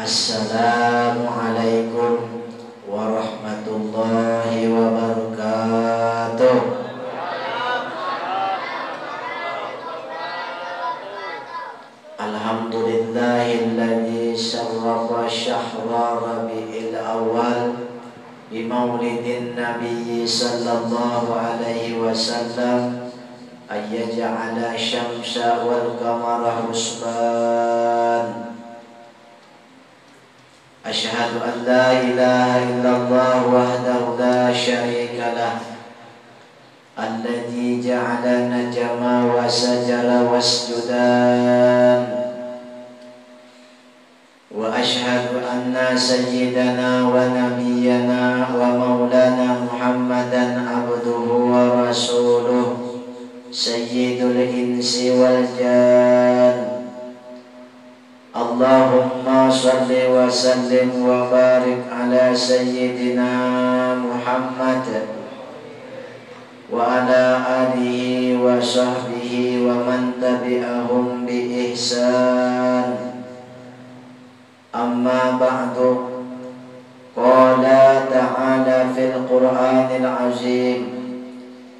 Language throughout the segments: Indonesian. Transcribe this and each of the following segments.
Assalamualaikum warahmatullahi wabarakatuh. Alhamdulillahilladzi syarrafa syahra Rabi'il Awwal bi maulidin Nabi sallallahu alaihi wasallam ayyaj'ala syamsa wal qamara husban. Asyhadu an la ilaha illallah wahdahu la syarika lah alladzi ja'ala najma wa sajara wasjudan. Wa asyhadu anna sayyidana wa nabiyyana wa maulana Muhammadan abduhu wa rasuluh sayyidul insi wal jan. Allahumma salli wa sallim wa barik ala sayyidina Muhammad wa ala alihi wa sahbihi wa man tabi'ahum bi ihsan. Amma ba'du. Qala ta'ala fil Qur'anil azim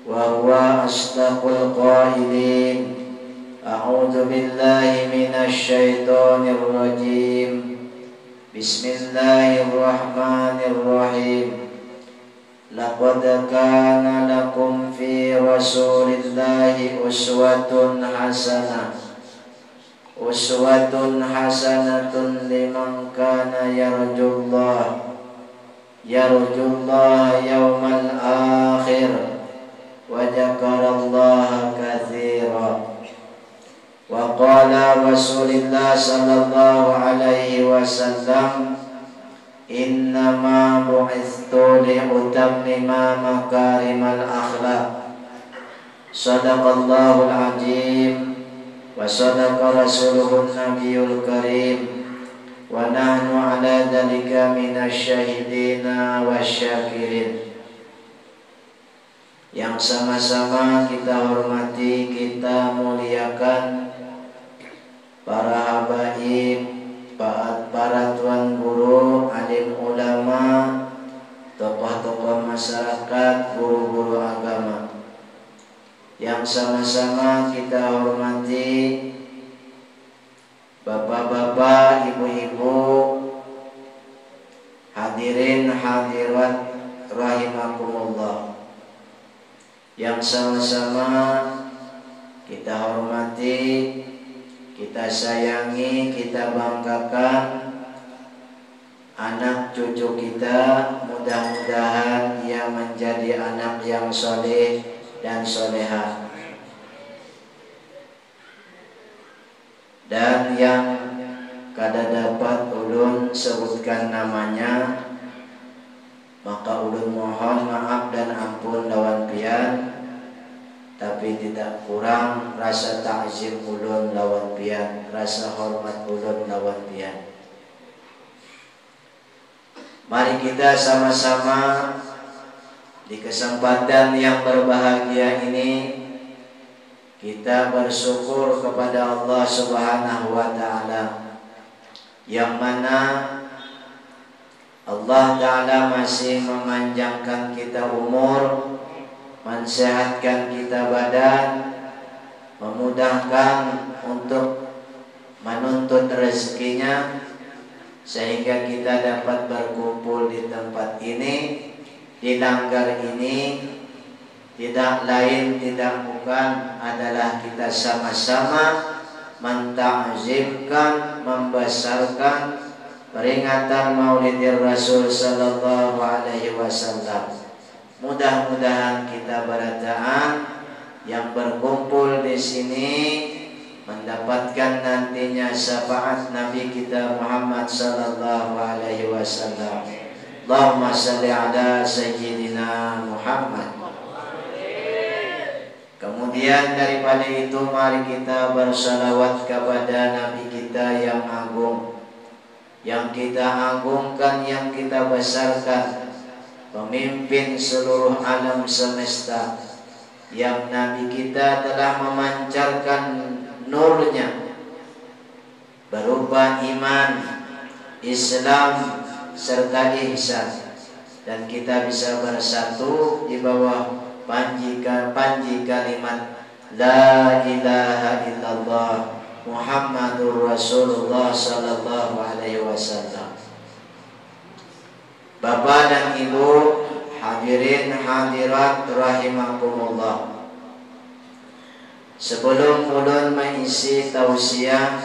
wa huwa asdaqul qailin. A'udzu billahi minasy syaithanir rajim. Bismillahirrahmanirrahim. Laqad kana lakum fi Rasulillahi uswatun hasanah. Uswatun hasanatun liman kana yarjullaha yawmal akhir wa dzakarallaha katsiran. Wa qala Rasulullah sallallahu alaihi wasallam, innama bu'ithtu li'utammima makarimal akhlaq. Sadaqallahul azim wa sadaqa rasuluhun nabiyul karim wa nahnu ala dzalika minasyahidina wasyakirin. Yang sama-sama kita hormati, kita muliakan para habaib, para tuan guru, alim ulama, tokoh-tokoh masyarakat, guru-guru agama. Yang sama-sama kita hormati bapak-bapak, ibu-ibu, hadirin hadirat rahimakumullah. Yang sama-sama kita hormati, kita sayangi, kita banggakan anak cucu kita. Mudah-mudahan ia menjadi anak yang soleh dan solehah. Dan yang kada dapat ulun sebutkan namanya, maka ulun mohon maaf dan ampun lawan pian, tapi tidak kurang rasa ta'zim ulun lawan pian, rasa hormat ulun lawan pian. Mari kita sama-sama di kesempatan yang berbahagia ini kita bersyukur kepada Allah Subhanahu wa taala, yang mana Allah Ta'ala masih memanjangkan kita umur, mensehatkan kita badan, memudahkan untuk menuntut rezekinya, sehingga kita dapat berkumpul di tempat ini, di langgar ini. Tidak lain, tidak bukan adalah kita sama-sama menta'zimkan, membesarkan peringatan Maulidir Rasul sallallahu alaihi wasallam. Mudah-mudahan kita berataan yang berkumpul di sini mendapatkan nantinya syafaat Nabi kita Muhammad sallallahu alaihi wasallam. Allahumma shalli ala sayyidina Muhammad. Kemudian daripada itu mari kita bersalawat kepada Nabi kita yang agung, yang kita agungkan, yang kita besarkan, pemimpin seluruh alam semesta, yang Nabi kita telah memancarkan nurnya berupa iman, Islam serta ihsan, dan kita bisa bersatu di bawah panji kalimat La ilaha illallah Muhammadur Rasulullah sallallahu alaihi wasallam. Bapak dan Ibu hadirin hadirat rahimakumullah. Sebelum ulun mengisi tausiah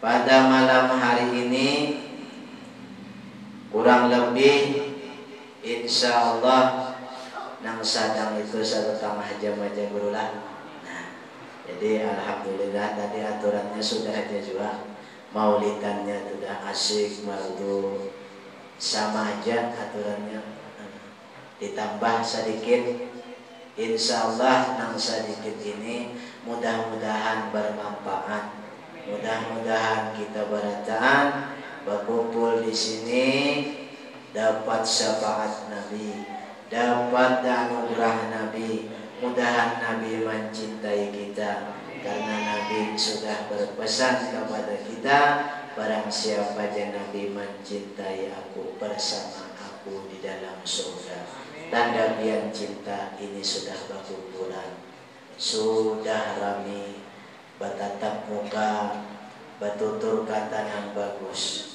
pada malam hari ini, kurang lebih insyaallah nang sadang itu 1,5 jam aja berulang. Nah, jadi alhamdulillah tadi aturannya sudah ada juga, maulidannya sudah asik, merdu sama aja aturannya, ditambah sedikit. Insyaallah nang sedikit ini mudah-mudahan bermanfaat. Mudah-mudahan kita berataan berkumpul di sini dapat syafaat Nabi, dapat anugerah Nabi. Mudahan Nabi mencintai kita, karena Nabi sudah berpesan kepada kita, barang siapa yang Nabi mencintai aku, bersama aku di dalam surga. Tanda pian cinta ini sudah berkumpulan, sudah rami, bertatap muka, bertutur kata yang bagus.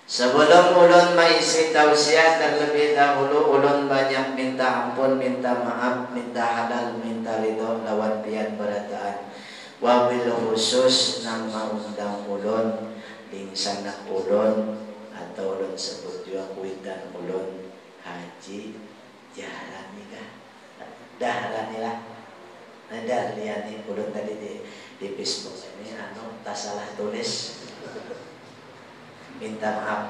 Sebelum ulun mengisi tausiah, terlebih dahulu ulun banyak minta ampun, minta maaf, minta halal, minta ridho lawan pian berataan. Wabil khusus nama undang ulun ding sanak ulun, atau ulun sebut juga kuitan ulun Haji Jahlani kah? Dahlani lah. Ada lihat nih ulun tadi di Facebook ini tak salah tulis. Minta maaf.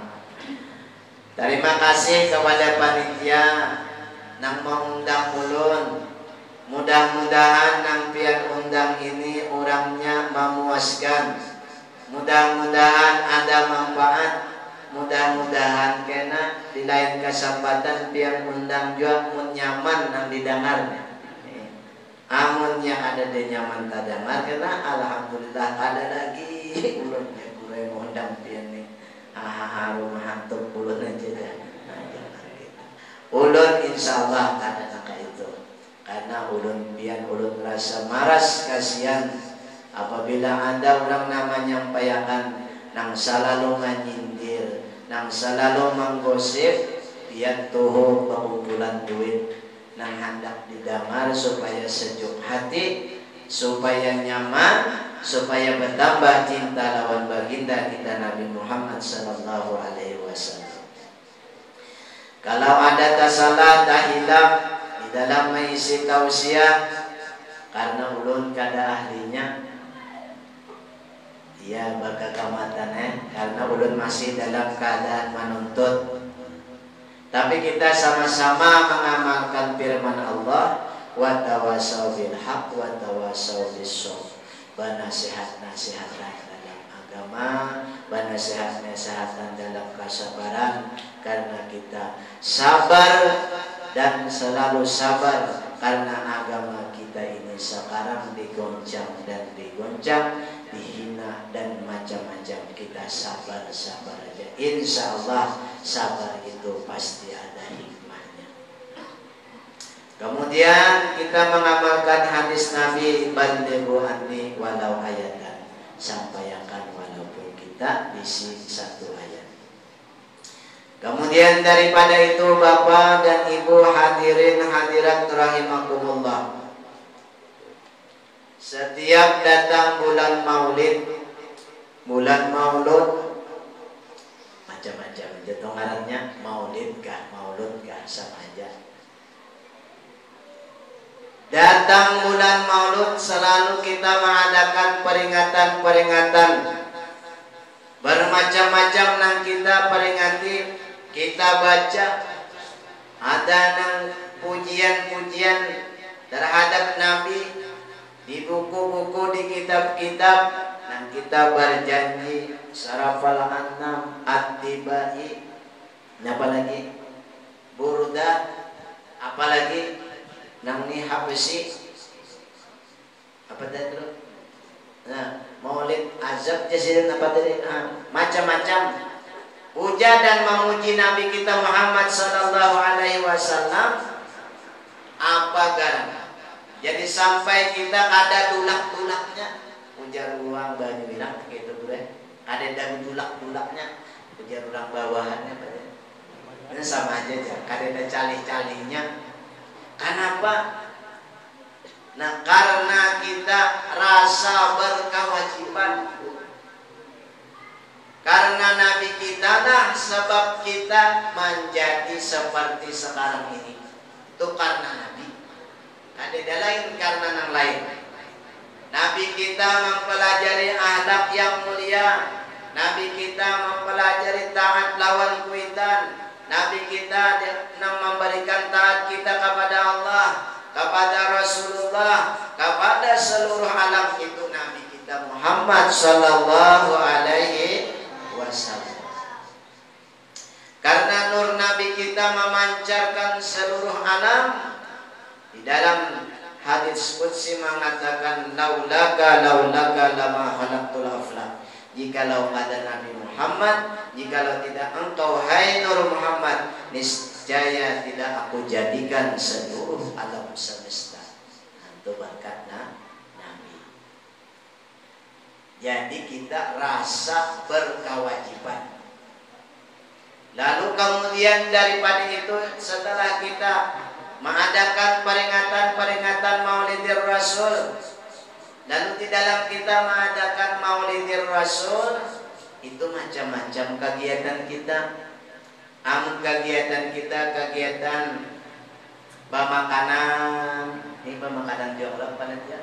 Terima kasih kepada panitia nang mengundang ulun. Mudah-mudahan nang pian undang ini orangnya memuaskan. Mudah-mudahan ada manfaat. Mudah-mudahan kena di lain kesempatan pian undang juga mun nyaman nang didengarnya. Amunnya ada di nyaman tak dengar, kena alhamdulillah ada lagi ulunnya gue ngundang pian nih. Harum hantu ulun aja dah. Ulun insyaallah ada nangka itu. Karena ulun pian ulun rasa maras kasihan apabila ada orang namanya payakan nang selalu menyindir, nang selalu menggosip, pian tuh pengumpulan duit nang hendak didengar supaya sejuk hati, supaya nyaman, supaya bertambah cinta lawan baginda kita Nabi Muhammad sallallahu alaihi wasallam. Kalau ada tasalah tahilaf di dalam mengisi tausiah, karena ulun kada ahlinya, ya berkekamatan karena ulun masih dalam keadaan menuntut. Tapi kita sama-sama mengamalkan firman Allah, wa tawassaw bil haqq wa tawassaw bis sabr. Nasihat-nasihatan dalam agama, nasihat-nasihatan dalam kesabaran, karena kita sabar dan selalu sabar, karena agama kita ini sekarang digoncang dan digoncang, dihina dan macam-macam. Kita sabar aja. Insya Allah sabar itu pasti ada hikmahnya. Kemudian kita mengamalkan hadis Nabi, balighu anni walau ayatan, sampaikan walaupun kita bisi satu ayat. Kemudian daripada itu Bapak dan Ibu hadirin hadirat rahimakumullah, setiap datang bulan Maulid, bulan Maulud, macam-macam jatuh ngarannya, Maulid kah, Maulud kah, sama aja. Datang bulan Maulud selalu kita mengadakan peringatan-peringatan bermacam-macam nang kita peringati, kita baca, ada nang pujian-pujian terhadap Nabi di buku-buku, di kitab-kitab, dan kita berjanji sarafal annam at-tibai, apa lagi, burda, apalagi nang ni habsi, apa tadi? Nah, Maulid azab jasir apa tadi? Macam-macam puja dan memuji Nabi kita Muhammad sallallahu alaihi wasallam. Apa garam? Jadi sampai kita ada dulak-dulaknya. Puja ruang baju bilang gitu boleh. Ada dan dulak-dulaknya. Puja ruang bawahannya. Ini sama aja ya. Ada calih-calihnya. Kenapa? Nah, karena kita rasa berkewajiban. Karena Nabi kita lah sebab kita menjadi seperti sekarang ini. Itu karena Nabi. Ada lain karena yang lain. Nabi kita mempelajari akhlak yang mulia. Nabi kita mempelajari taat lawan kuitan. Nabi kita memberikan taat kita kepada Allah, kepada Rasulullah, kepada seluruh alam. Itu Nabi kita Muhammad sallallahu alaihi wasallam. Karena nur Nabi kita memancarkan seluruh alam. Di dalam hadis qudsi mengatakan laulaka lama khalaqtul aflak. Jikalau ada Nabi Muhammad, jikalau tidak engkau hai Nur Muhammad, niscaya tidak aku jadikan seluruh alam semesta. Itu berkat Nabi. Jadi kita rasa berkewajiban. Lalu kemudian daripada itu, setelah kita mengadakan peringatan Maulidir Rasul, lalu di dalam kita mengadakan Maulidir Rasul, itu macam-macam kegiatan kita. Kegiatan kita kegiatan bamakanan. Ini bamakanan diolok panitia.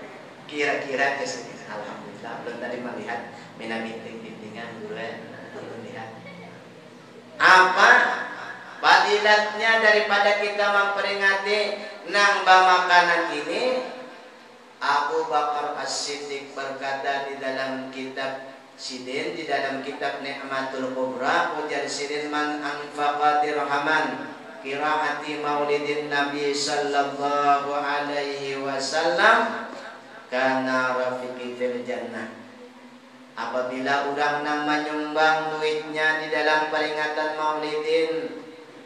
Kira-kira kesini. Alhamdulillah belum tadi melihat mina bintingan dulu ya. Belum lihat. Apa fadilatnya daripada kita memperingati nang bamakanan ini? Abu Bakar As-Siddiq berkata di dalam kitab Sidin, di dalam kitab Ni'matul Kubra, ujar Sidin man anfaqa dirhaman qiraati maulidin Nabi sallallahu alaihi wasallam kana rafiqi fil jannah. Apabila orang nang menyumbang duitnya di dalam peringatan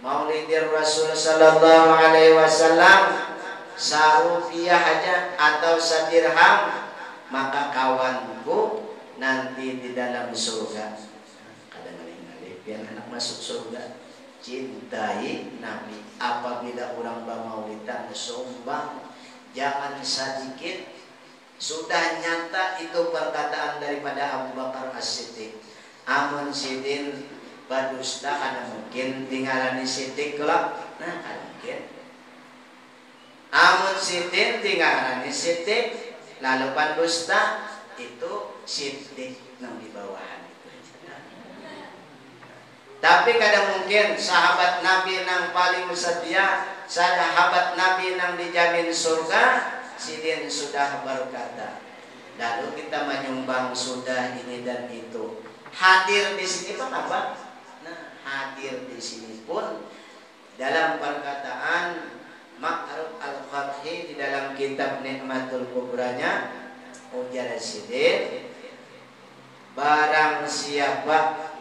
Maulidir Rasul sallallahu alaihi wasallam sarupiah aja atau sadirham, maka kawanku nanti di dalam surga. Kadang-kadang biar anak masuk surga, cintai Nabi. Apabila orang bamaulidan sumbang, jangan sedikit. Sudah nyata itu perkataan daripada Abu Bakar As-Siddiq. Amun sidin badusta karena mungkin tinggalani Siddiq kelak. Nah, kan mungkin. Amun sidin tinggalani Siddiq, lalu pandusta itu Siddiq nang di bawahan itu. Tapi kadang mungkin sahabat Nabi nang paling setia, sahabat Nabi nang dijamin surga, Sidin sudah berkata, lalu kita menyumbang sudah ini dan itu. Hadir di sini pun apa? Nah, hadir di sini pun dalam perkataan Ma'ruf Al-Fathi di dalam kitab Ni'matul Kubranya, ujar Sidin, barang siapa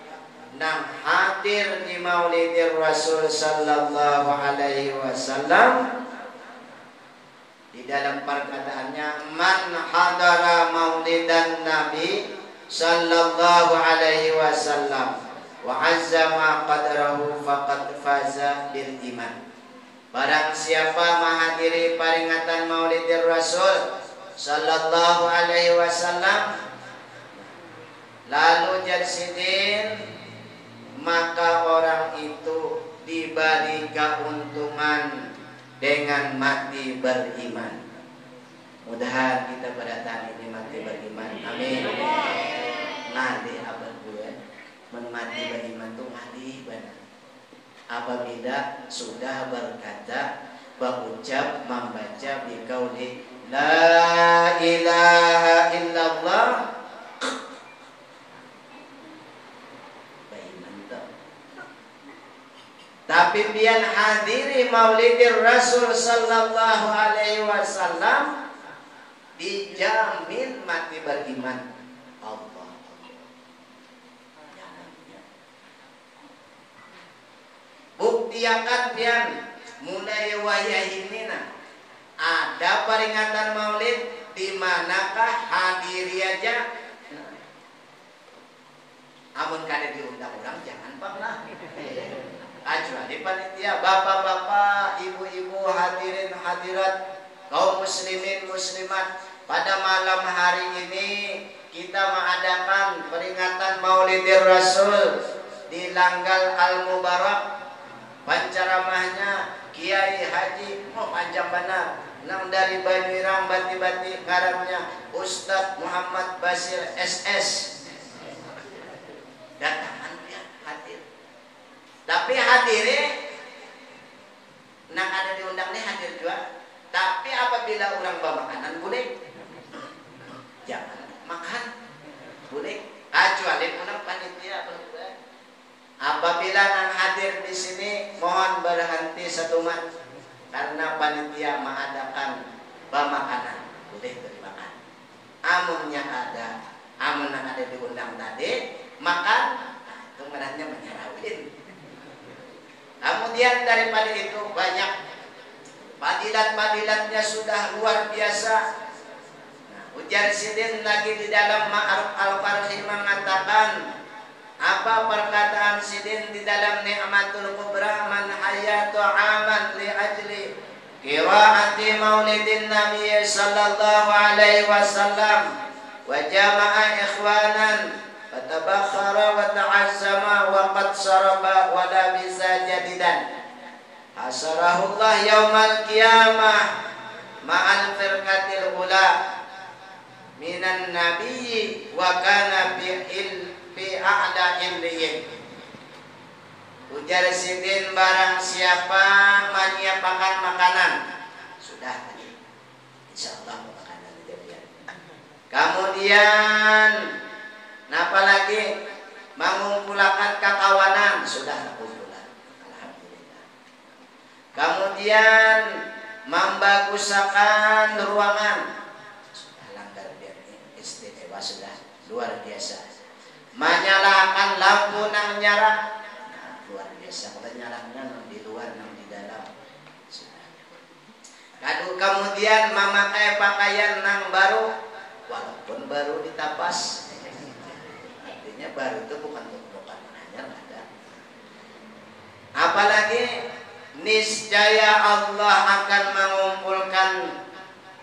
nang hadir di Maulidir Rasul sallallahu alaihi wasallam, di dalam perkataannya man hadara maulidan Nabi sallallahu alaihi wasallam wa azzama qadrahu faqad faza bil iman. Barang siapa menghadiri peringatan Maulidir Rasul sallallahu alaihi wasallam, lalu jadsidin, maka orang itu diberi keuntungan dengan mati beriman. Mudah kita pada tahun ini mati beriman. Amin. Ngadi abad gue, mati beriman tuh ngadi benar. Apabila sudah berkata, berucap, membaca biqauli la ilaha illallah, tapi biar hadiri Maulidir Rasul sallallahu alaihi wasallam dijamin mati beriman. buktiakan pian mulai wayahinina ada peringatan Maulid di manakah hadiri aja. Amun kada diundang orang jangan pernah. Kecuali panitia, bapak-bapak, ibu-ibu, hadirin hadirat, kaum muslimin muslimat, pada malam hari ini kita mengadakan peringatan Maulidir Rasul di Langgal Al-Mubarak. Pancaramahnya Kiai Haji panjang benar nang dari Banyuirang Bati-Bati, ngarannya Ustadz Muhammad Basir SS. Datangan dia hadir. Tapi hadirnya nang ada diundang nih hadir juga. Tapi apabila orang bawa makanan boleh, jangan makan boleh. Kecuali orang panitia boleh. Apabila nang hadir di sini mohon berhenti setuman karena panitia mengadakan bawa makanan boleh dimakan. Amunnya ada, amun nang ada diundang tadi makan, itu menannya menyerawin. Kemudian daripada itu banyak padilat-padilatnya sudah luar biasa. Nah, ujar Sidin lagi di dalam Ma'aruf Al-Farhi mengatakan, apa perkataan Sidin di dalam Ni'matul Kubra, man hayatu aman li ajli qiraati maulidin Nabi sallallahu alaihi wasallam wa jama'a ikhwanan fatabakhara wa ta'azzama wa qad saraba wa la bisa jadidan hasarahullah yaumal qiyamah ma'al firqatil ula minan nabiyyi wa kana fi a'la illiyin. Ujar Sidin, barang siapa menyiapkan makanan sudah tadi insyaallah makanan kejadian. Kemudian napa lagi mengumpulkan kekawanan sudah kumpulan alhamdulillah. Kemudian membagusakan ruangan sudah langgar biar istimewa sudah luar biasa. Menyalakan lampu nang nyala luar biasa. Kalau nyalanya nang di luar nang di dalam sudah. Kemudian memakai pakaian nang baru walaupun baru ditapas. Artinya baru itu bukan hanya ada. Apalagi niscaya Allah akan mengumpulkan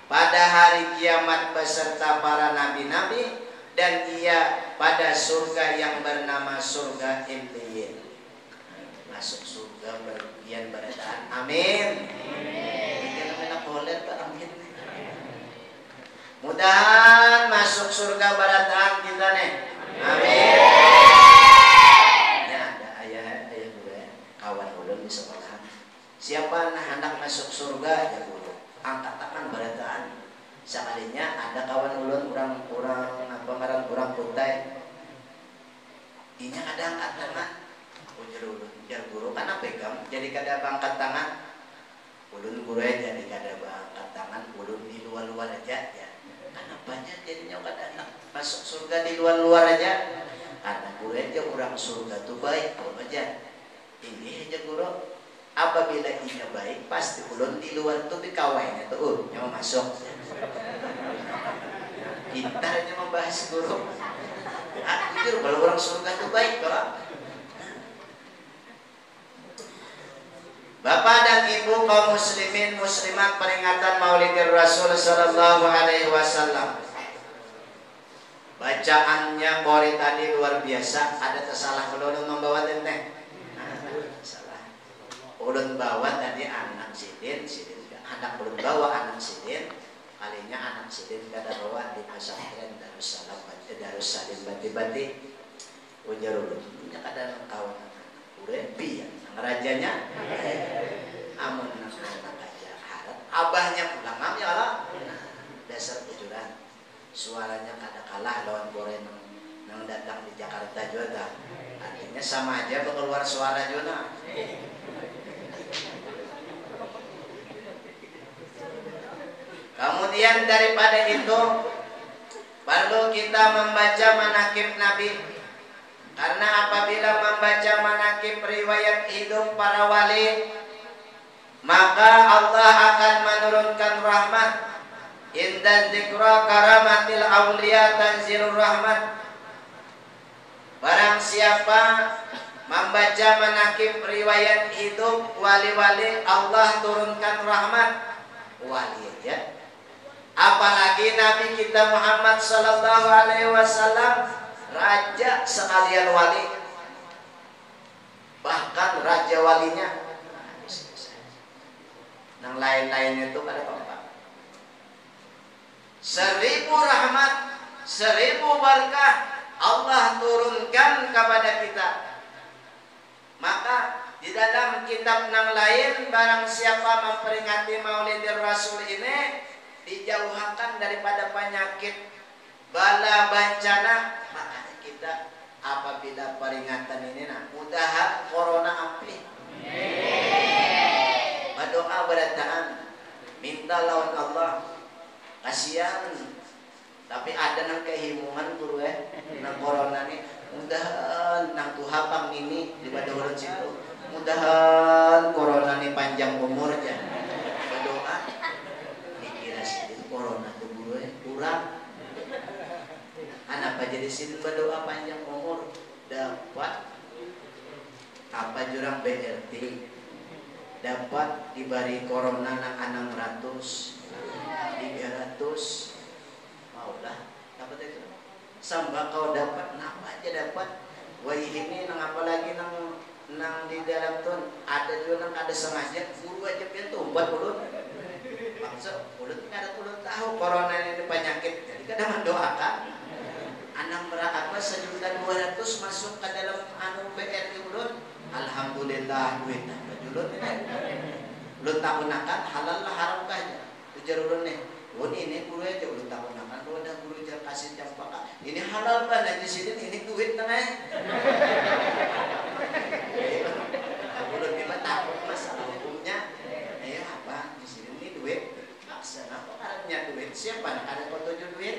pada hari kiamat beserta para nabi-nabi dan ia pada surga yang bernama surga Illiyin. Masuk surga bagian barataan. Amin. Amin. Mudahan masuk surga barataan kita nih. Amin. Ya, ada ayah juga kawan ulun di sekolah. Siapa hendak masuk surga ya guru. Angkat tangan barataan. Sekalinya ada kawan ulun orang Kutai. Inya ada angkat tangan. Ujar guru karena pegang jadi kada angkat tangan. Ulun guru jadi kada angkat tangan. Ulun di luar-luar aja ya. Kenapa aja jadinya kada masuk surga di luar-luar aja? Karena guru aja orang surga tuh baik apa aja. Ini aja guru. Apabila inya baik pasti ulun di luar tuh dikawainya tuh yang masuk. Pintarnya membahas guru. Jujur kalau orang surga itu baik kalau. Bapak dan Ibu kaum muslimin muslimat, peringatan Maulidir Rasul sallallahu alaihi wasallam. Bacaannya kori tadi luar biasa. Ada tersalah kalau ulun membawa tenteng. Salah. Ulun bawa tadi anak Sidin anak ulun bawa anak Sidin. Kalinya anak Sidin kada bawa di pesantren Darussalim Bati-Bati. Ujar ulun punya kada kawan urepi ya rajanya amun anak aja harap abahnya pulang am ya Allah. Dasar bujuran suaranya kada kalah lawan bore nang datang di Jakarta juga. Artinya sama aja keluar suara juga. Kemudian daripada itu perlu kita membaca manaqib Nabi. Karena apabila membaca manakib riwayat hidup para wali, maka Allah akan menurunkan rahmat. Inda dzikra karamatil auliya tanzilur rahmat. Barang siapa membaca manakib riwayat hidup wali-wali, Allah turunkan rahmat. Wali ya. Apalagi Nabi kita Muhammad sallallahu alaihi wasallam, raja sekalian wali, bahkan raja walinya. Yang lain-lainnya itu pada apa? 1000 rahmat, 1000 berkah Allah turunkan kepada kita. Maka di dalam kitab yang lain, barang siapa memperingati Maulidir Rasul ini dijauhkan daripada penyakit bala bencana. Makanya kita apabila peringatan ini, mudahan corona api. Berdoa berataan, minta lawan Allah. Kasihan, tapi ada nang kehimungan guru nang corona nih. Mudahan nang tuhapang ini di badauran situ. Mudahan corona nih panjang umurnya. Berdoa, dikira sih corona tuh guru kurang. Anak apa jadi sini berdoa panjang umur, dapat apa jurang BRT, dapat diberi corona nang 600, 300, maulah dapat itu. Sembako dapat, apa aja dapat. Wah ini nang apa lagi nang di dalam tuh ada juga nang ada sengaja guru aja pintu buat mulut. Bangsa mulut ada mulut tahu corona ini penyakit, jadi kadang mendoakan. Anak berapa 1.200.000 masuk ke dalam anu BRI ulun. Alhamdulillah duit julun ini. Ulun takunakan halal lah haram kah? Ujar ulun nih. Ulun ini guru aja ulun takunakan. Lu ada guru aja kasih campaka. Ini halal kan di sini ini duit nang ulun memang takut masalah hukumnya. Ayo apa di sini ini duit. Maksudnya apa karena duit? Siapa nak ada foto duit?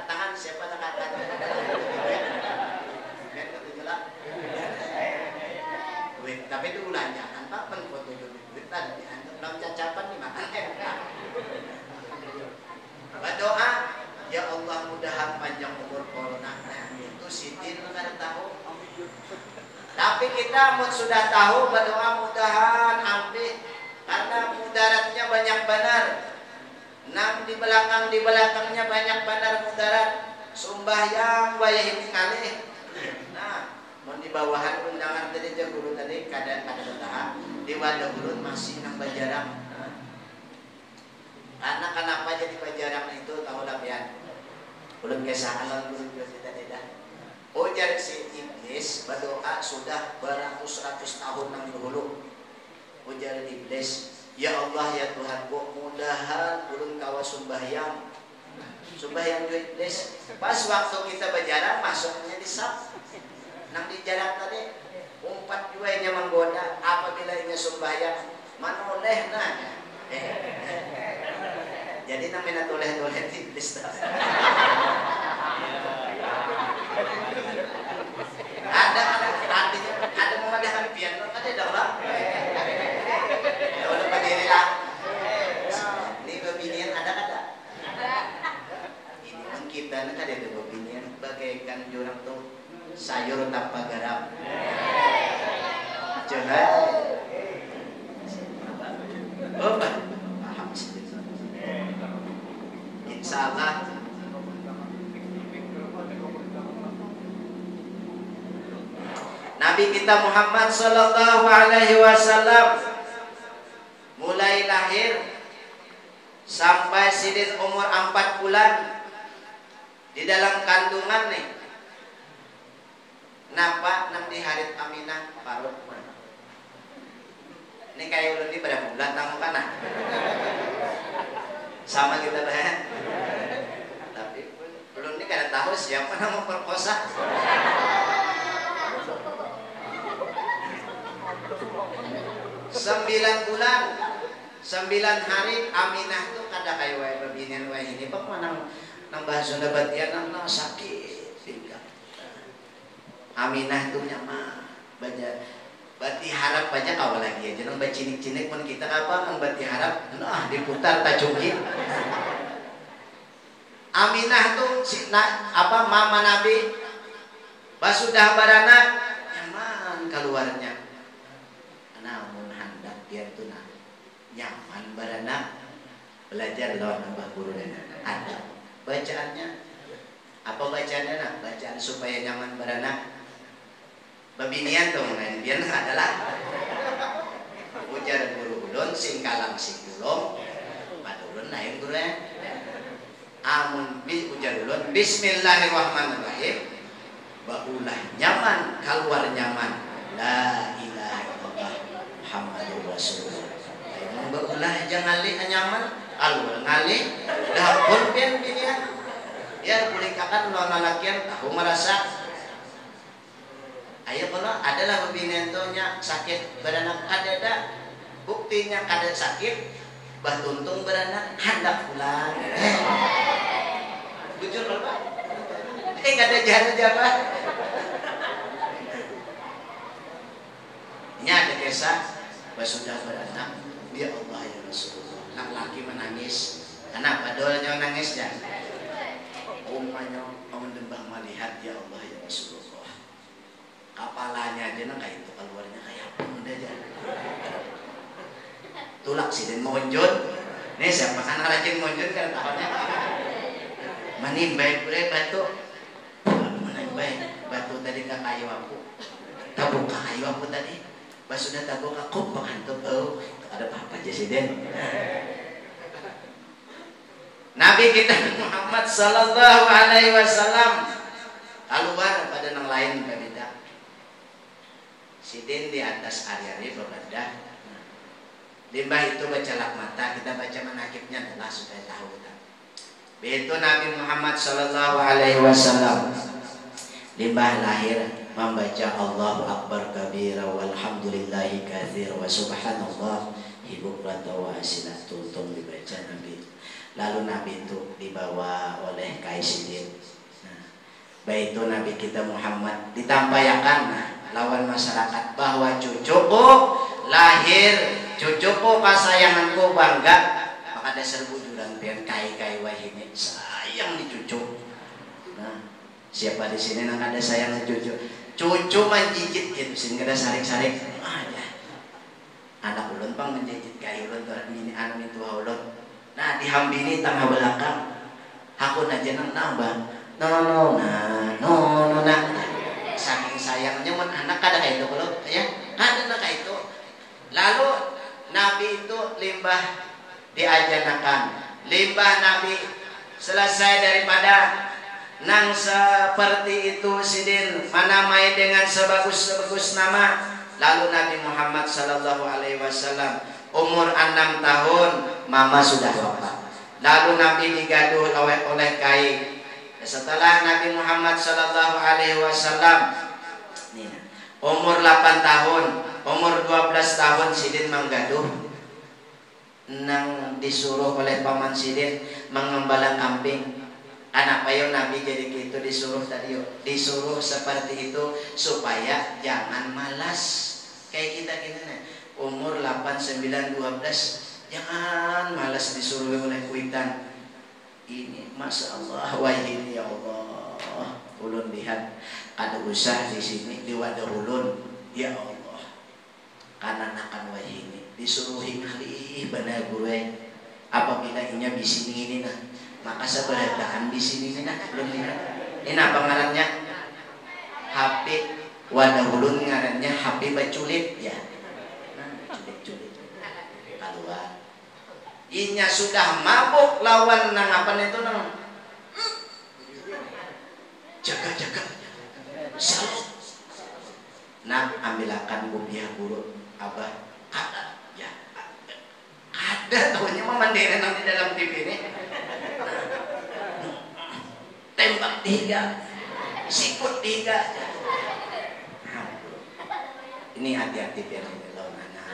Tangan siapa nak ada duit, tapi itu ulah jangan pak foto duit tadi dianggap dalam cacapan nih makanya berdoa ya Allah mudahan panjang umur corona. Itu sitin kan tahu, tapi kita sudah tahu berdoa mudahan ambil karena mudaratnya banyak benar. Di belakangnya banyak bandar mudarat, sumbahyang wayah ngalih. Nah, mau di bawahan undangan tadi aja guru tadi keadaan bertahan di wadah guru masih nang bajarang. Karena kenapa jadi bajarang itu tahu lah pian. Belum kesalahan guru tadi dah. Ujar si iblis berdoa sudah beratus-ratus tahun nang dulu. Ujar iblis, ya Allah ya Tuhanku, mudahan ulun kawa sumbahyang duit des. Pas waktu kita berjarak masuknya di sap. Nang di jarak tadi umpat juga nya menggoda. Apabila ini sumbahyang manoleh nanya. Jadi namanya toleh-toleh iblis. Ada memadakan pian ada dah lah. Kalau berdiri lah. Ini kebinian ada. Ini kan kita nak ada kebinian bagaikan jurang tuh sayur tanpa garam. Coba. Oh, paham sih. Insyaallah. Nabi kita Muhammad sallallahu alaihi wasallam mulai lahir sampai sidin umur 4 bulan di dalam kandungan nih. Napa nang di harit Aminah parut mana? Ini kayak ulun di berapa bulan tamu kana? Sama kita dah. Tapi ulun ini kada tahu siapa yang memperkosa. 9 bulan 9 hari Aminah tuh kada kayak wae babinian wae ini pak manang nang bahasa Sunda batian nang sakit pinggang. Aminah tuh nyaman baca bati harap baca kawal lagi aja nang baca cinik-cinik pun kita apa nang bati harap nah diputar tak cungkit. Aminah tuh mama Nabi basudah baranak nyaman keluarnya. Namun hendak dia tuh nyaman baranak belajar lawan abah guru dan ada bacaannya apa bacaannya nak bacaan supaya nyaman baranak. Babinian tuh mengenai biar adalah ujar guru ulun sing kalam sing kulong pada ulun lain guru ya amun ujar ulun bismillahirrahmanirrahim baulah nyaman keluar nyaman la ilaha illallah muhammadur rasulullah ayo baulah jangan ngali nyaman alur ngali dapur pian binian ya kulikakan lo nalakian aku merasa ayo kalau adalah babinentonya sakit beranak ada buktinya kada sakit bah tuntung beranak hendak pulang jujur kalau pak kada jalan jabat ini ada kisah bah sudah beranak ya Allah ya Rasulullah nang laki menangis kenapa dolanya nangis ya umanya mendembah melihat ya Allah ya Rasulullah kapalanya aja nang kayak itu keluarnya kayak apa udah aja tulak sih dan monjot nih siapa anak rajin monjot kan kapalnya manimbay boleh batu manimbay batu tadi ke kayu aku tabung ke kayu aku tadi pas sudah tabung aku pengantuk oh ada apa aja sih den Nabi kita Muhammad sallallahu alaihi wasallam keluar pada nang lain beda sidin di atas hari-hari berbeda. Limbah itu baca lak mata, kita baca manakibnya adalah supaya tahu kita. Begitu Nabi Muhammad sallallahu alaihi wasallam limbah lahir membaca Allahu Akbar kabira walhamdulillahi katsir wa subhanallah bukratan wa asila tuntung dibaca Nabi. Lalu Nabi itu dibawa oleh Kaisidin. Nah, baik itu Nabi kita Muhammad ditampaykan lawan masyarakat bahwa cucuku lahir, cucuku kasayanganku bangga, maka ada serbu jurang pian kai wahini sayang di cucu. Nah, siapa di sini nang ada sayang di cucu? Cucu menjijit gitu, sehingga ada sarik-sarik. Ah ya, anak ulun pang menjijit kai ulun tuh ini anak itu ulun. Nah dihambini tengah belakang, aku naja nang nambah, no saking sayangnya mun anak kada kayak itu kalau ya ada nak kayak itu. Lalu Nabi itu limbah diajanakan, limbah Nabi selesai daripada nang seperti itu sidin manamai dengan sebagus-bagus nama. Lalu Nabi Muhammad sallallahu alaihi wasallam umur 6 tahun mama sudah wafat. Lalu Nabi digaduh oleh Kai. Setelah Nabi Muhammad sallallahu alaihi wasallam umur 8 tahun, umur 12 tahun sidin menggaduh nang disuruh oleh paman sidin mengembala kambing. Anak payo Nabi jadi gitu disuruh tadi disuruh seperti itu supaya jangan malas kayak kita gini nih umur 8, 9, 12 jangan malas disuruh oleh kuitan. Ini Masya Allah wah ini ya Allah ulun lihat ada usah di sini di wadah ulun ya Allah karena nakan wah ini disuruhi kali benar gue apabila inya di sini ini nah maka seberadaan di sini ini nah belum lihat ini apa ngarannya HP wadah ulun ngarannya HP baculit ya nah culit keluar inya sudah mabuk lawan nang apa itu nang jaga salut nah ambilakan bubiah buruk abah ada ya ada tahunya mah mandiri nang di dalam TV ini tembak 3 sikut 3 ini hati-hati biar lawan anak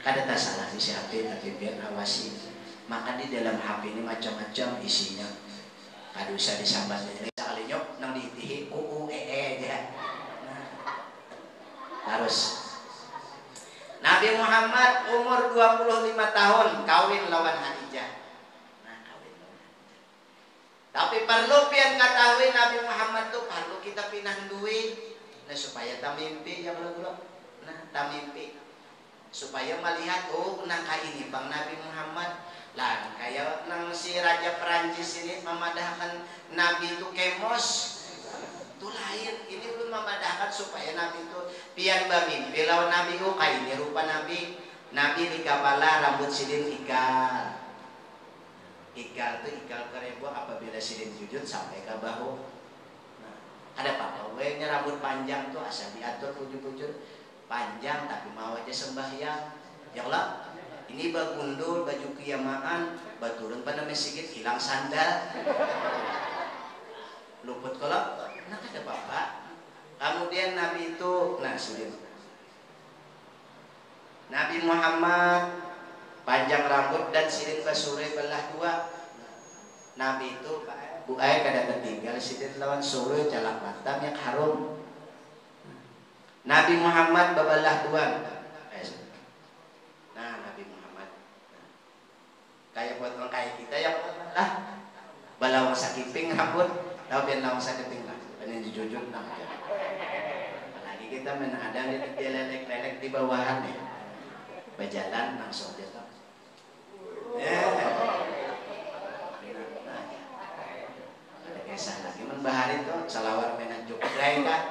kada tak salah isi HP tapi biar awasi maka di dalam HP ini macam-macam isinya kada usah disambat sekali nyok nang diitihi aja nah Muhammad umur 25 tahun kawin lawan Khadijah. Nah, kawin lawan Khadijah. Tapi perlu pian ketahui Nabi Muhammad tuh perlu kita pinang duit. Nah, supaya tak mimpi ya bro. Nah, tak mimpi. Supaya melihat nah ini Bang Nabi Muhammad lah kayak nang si Raja Perancis ini memadahkan Nabi itu kemos itu lain. Ini belum memadahkan supaya Nabi itu pian bamimpi lawan Nabi kayak ini rupa Nabi di kepala rambut sidin ikal itu ikal kerebo apabila sidin jujur sampai ke bahu. Nah, ada apa nya rambut panjang tuh asal diatur pujur-pujur panjang tapi mau aja sembahyang ya Allah ini bagundul baju kiamaan baturun pada mesikit hilang sandal luput kalau nah ada bapak. Kemudian Nabi itu Nabi Muhammad panjang rambut dan sidin basure belah dua. Nabi itu buaya kada tertinggal sidin lawan sore calak matam yang harum. Nabi Muhammad babalah dua. Nah, Nabi Muhammad kayak buat orang kayak kita yang balawang sakiping rambut, tahu biar lawang sakiping lah, ini dijujur nah. Apalagi kita ada di lelek-lelek di bawahan ya, berjalan langsung jatuh. Ada kisah lagi membahari tuh salawar menajuk lain kan,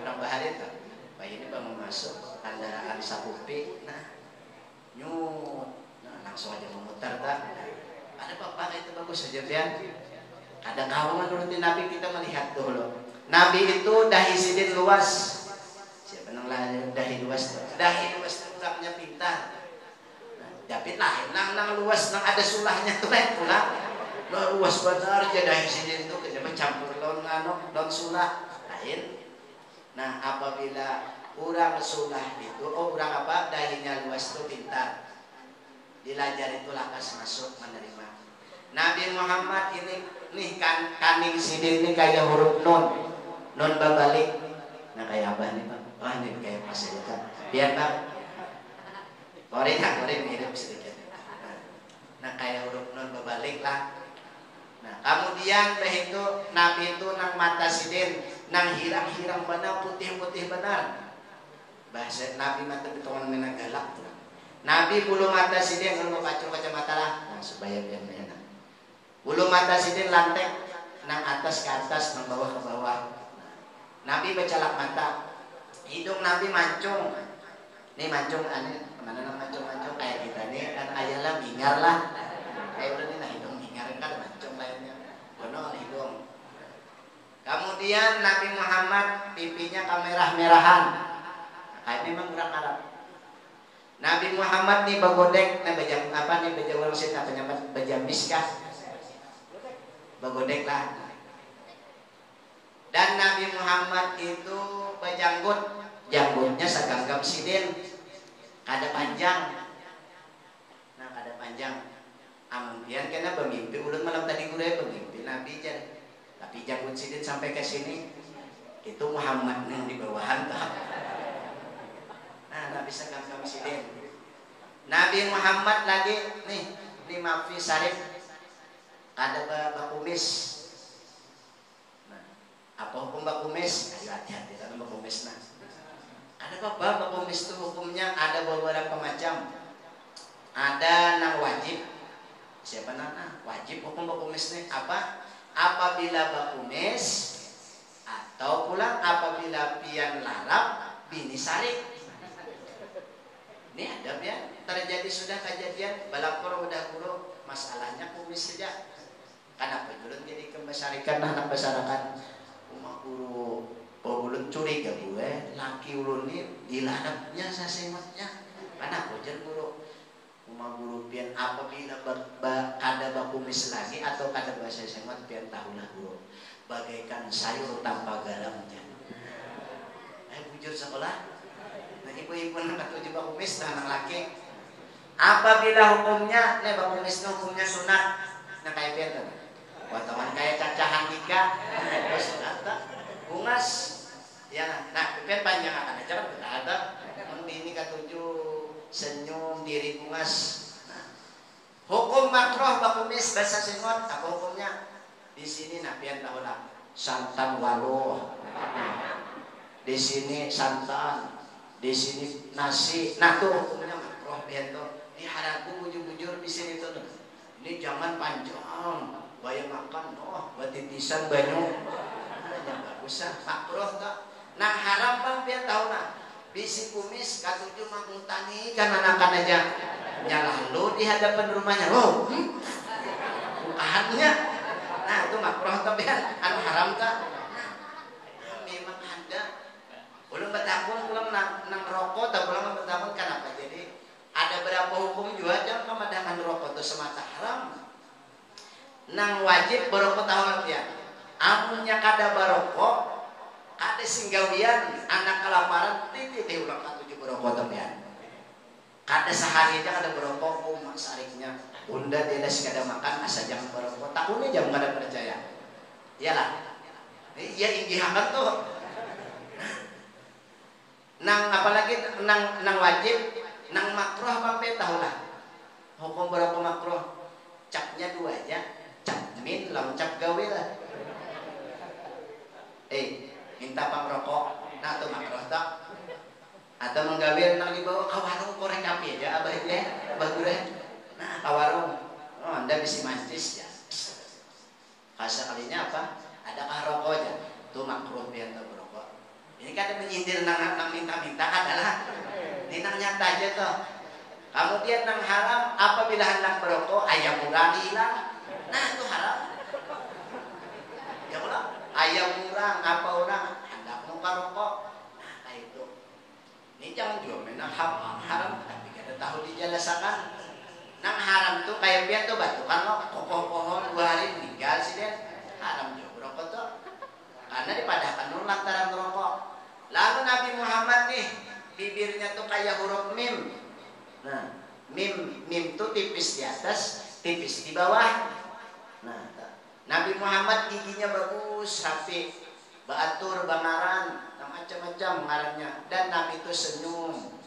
orang bahari tuh. Bayi ini bangun masuk tanda Alisa Pupi, langsung aja memutar tak. Ada bapak itu bagus saja pian. Ada kawan menuruti Nabi kita melihat dulu. Nabi itu dahi sidin luas. Siapa nang lain dahi luas? Dahi luas itu orangnya pintar. Tapi lain nang luas nang ada sulahnya tuh lain pula. Luas benar aja dahi sidin itu kenapa campur lawan sulah lain. Nah, apabila orang sulah itu, orang apa dahinya luas itu pintar, dilajar itu lakas masuk menerima. Nabi Muhammad ini nih kaning sidin ini kayak huruf nun babalik. Nah kayak apa nih Pak? Oh ini kayak pasir kan? Biar Pak. Korin mirip sedikit. Nah kayak huruf nun babalik lah. Nah kemudian begitu Nabi itu nang mata sidin nang hirang-hirang benar putih-putih benar. Bahasa Nabi mata betongan mena galak tuh. Nabi bulu mata sidin kalau kacau kacamata lah. Nah supaya biar enak. Bulu mata sidin lantek nang atas ke atas nang bawah ke bawah. Nabi bercalak mata. Hidung Nabi mancung. Nih mancung aneh mana nang mancung kayak kita nih kan ayalah bingar lah. Kayak udah nih nah hidung bingar kan mancung lainnya. Benar hidung. Kemudian Nabi Muhammad pipinya kemerah-merahan. Kayak memang orang Arab. Nabi Muhammad nih bagodek, bejam apa nih bejam orang sini apa nyaman bejam miskah. Bagodek lah. Dan Nabi Muhammad itu bejanggut, janggutnya seganggam sidin, kada panjang. Nah kada panjang. Amuntian kena bermimpi ulun malam tadi gue bermimpi Nabi jadi. Tapi janggut sidin sampai ke sini itu Muhammad yang di bawahan tak. Nah Nabi seganggam sidin. Nabi Muhammad lagi nih mafi sarif ada bakumis. Nah apa hukum bakumis? Ayo hati-hati karena bakumis nah. Ada apa bakumis itu hukumnya ada beberapa macam. Ada nang wajib. Siapa nana? Wajib hukum bakumis nih apa? Apabila bakumis atau pulang apabila pian larap bini sarik. Ini ada ya terjadi sudah kejadian balapor udah guru masalahnya kumis saja. Kenapa dulu jadi kembasarikan anak besarakan rumah guru ulun curiga gue laki ulun ini diladapnya sasematnya. Kenapa jar guru rumah guru pian apabila kada bakumis lagi atau kada bahasa semat pian tahulah guru bagaikan sayur tanpa garam jan. Bujur sekolah. Nah ibu-ibu nak tujuh bakumis nah anak laki. Apabila hukumnya bakumis hukumnya sunat. Nah kayak pian tuh. Wah teman kayak cacahan nikah. Terus sunat tak? Bungas. Ya nah pian panjang akan aja kan ada. Ini ke 7 senyum diri bungas. Nah, hukum makruh bakumis bahasa Sengon apa hukumnya? Di sini nabian tahu lah santan waluh, di sini santan, di sini nasi. Nah tuh hukumnya makruh biento. Ini haraku bujur-bujur di sini tuh. Ini jangan panjang, bayar makan, buat titisan banyak. Nah, bagus ah, makruh tak. Nah haram bang biar tahu nah. Bisi kumis katuju mangutani kan anakan aja. Ya lalu di hadapan rumahnya, bukaannya. Nah itu makruh tapi anu haram tak. Nah, memang ada. Belum bertakun pulang nang rokok, tak pulang bertakun kenapa? Jadi ada berapa hukum juga jangan pemandangan rokok itu semata haram. Nang wajib berokok tahu ya. Amunnya kada barokok, kada singgawian anak kelaparan titi ulang katuju berokok tepian. Kada sehari aja kada berokok umak sariknya. Bunda dia kada makan asa jangan berokok. Takutnya jangan kada percaya. Iyalah. Iya inggihakan tuh. Nang apalagi nang wajib, nang makruh apa tahu lah. Hukum berapa makruh? Capnya 2 aja. Cap min lawan cap gawe lah. Minta pangrokok, nah atau makruh tak? Atau menggawir nang dibawa ke warung korek api aja abah itu ya, abah gureh. Nah ke warung, anda bisa majlis ya. Kasar kalinya apa? Adakah rokok aja? Itu makruh biar tak berokok. Ini kan menyindir nang minta-minta adalah, ini nang nyata aja toh. Kemudian nang haram apabila hendak berokok ayam murah hilang, nah itu haram. Ya pula ayam murah apa orang hendak mau rokok, nah kayak itu. Ini jangan juga menang haram tapi kada tahu dijelasakan. Nang haram tuh kayak biar tuh batu kan lo kokoh-kokoh 2 hari meninggal sih dia haram juga rokok tuh karena dipadahkan dulu lantaran rokok. Lalu Nabi Muhammad nih bibirnya tuh kayak huruf mim. Nah mim tuh tipis di atas, tipis di bawah. Nah Nabi Muhammad giginya bagus, rapi, baatur, bangaran, macam-macam ngarannya. Dan Nabi itu senyum.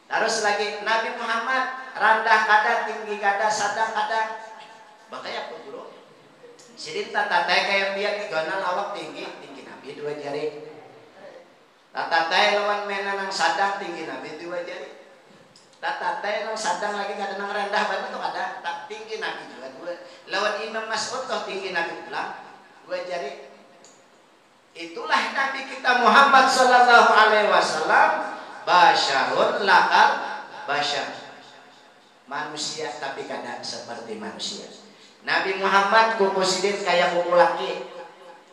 Terus lagi Nabi Muhammad rendah kada, tinggi kada, sadang kada. Makanya apa bro? Sidin tatatai kayak dia nih gonal awak tinggi Nabi 2 jari. Tatatai lawan mena nang sadang tinggi Nabi 2 jari. Tatatai nang sadang lagi kada nang rendah banget tuh kada, tak tinggi Nabi juga 2. Lawan Imam Mas'ud toh tinggi Nabi pulang 2 jari. Itulah Nabi kita Muhammad sallallahu alaihi wasallam. Basyarun lakal basyar, manusia tapi kada seperti manusia. Nabi Muhammad kuku sidin kayak kuku laki.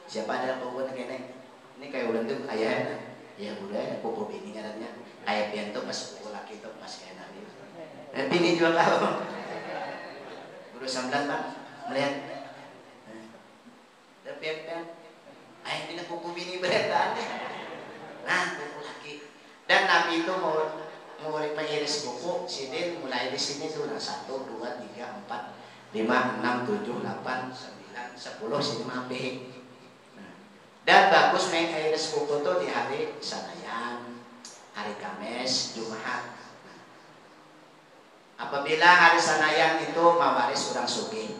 Siapa ada kuku kene? Ini kayak ulen tuh ayahnya. Ya udah kuku bini ngarannya. Ayah pian tuh pas kuku laki tuh pas kayak Nabi. Dan bini juga kau. Guru 9 Bang melihat. Tapi pian ayah bini kuku bini beretan. Nah kuku laki. Dan Nabi itu mau mengiris buku sidin mulai di sini tuh 1, 2, 3, 4, 5, 6, 7, 8, 9, 10 sini mampir. Dan bagus mengiris buku tuh di hari Senin, hari Kamis, Jumat. Apabila hari Senin itu mawaris orang sugih,